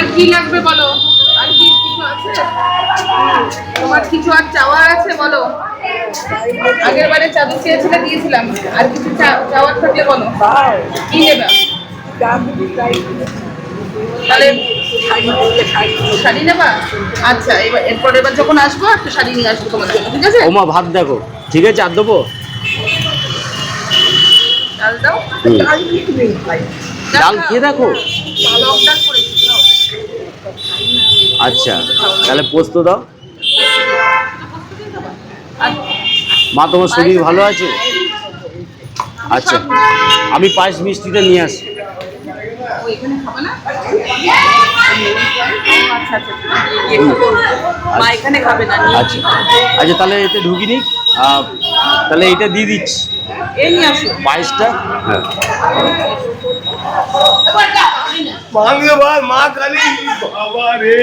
তোমার কি লাগবে বলো? আর কি কিছু আছে? তোমার কিছু আর চাওয়ার আছে বলো? আগের বারে চাদর চেয়েছিলে, দিয়েছিলাম। আর কিছু চাওয়ার থাকলে বলো, কি নেবে? তাহলে শাড়ি নেবা? আচ্ছা, এবার যখন আসবো একটা শাড়ি নিয়ে আসবো তোমার জন্য, ঠিক আছে? ওমা ভাত দেখো, ঠিক আছে আর দেবো? ডাল দাও। ডাল খেয়ে দেখো। আচ্ছা, তাহলে পোস্ত দাও। মা তোমার শরীর ভালো আছে? আচ্ছা, আমি পায়েস মিষ্টিটা নিয়ে আসি। আচ্ছা আচ্ছা, তাহলে এতে ঢুকিনি, তাহলে এটা দিয়ে দিচ্ছি পায়েসটা। হ্যাঁ मांगे बार माँ काली बाबा रे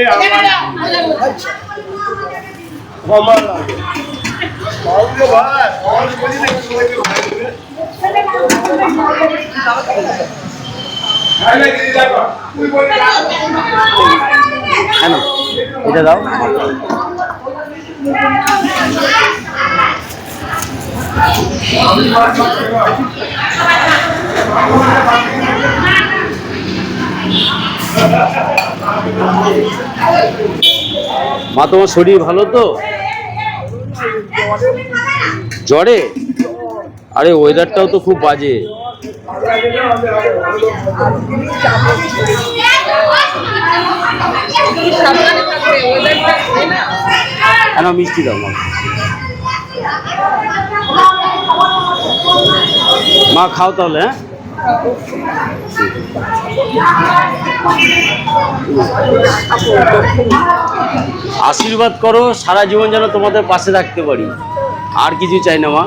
हमार मांगे बार और मुझे नहीं समझ में হ্যাঁ, এটা দাও। মা তোমার শরীর ভালো তো? জ্বরে? আরে ওয়েদারটাও তো খুব বাজে। কেন মিষ্টি দাও মা। মা খাও তাহলে। হ্যাঁ, আশীর্বাদ করো সারা জীবন যেন তোমাদের পাশে থাকতে পারি, আর কিছু চাই না মা।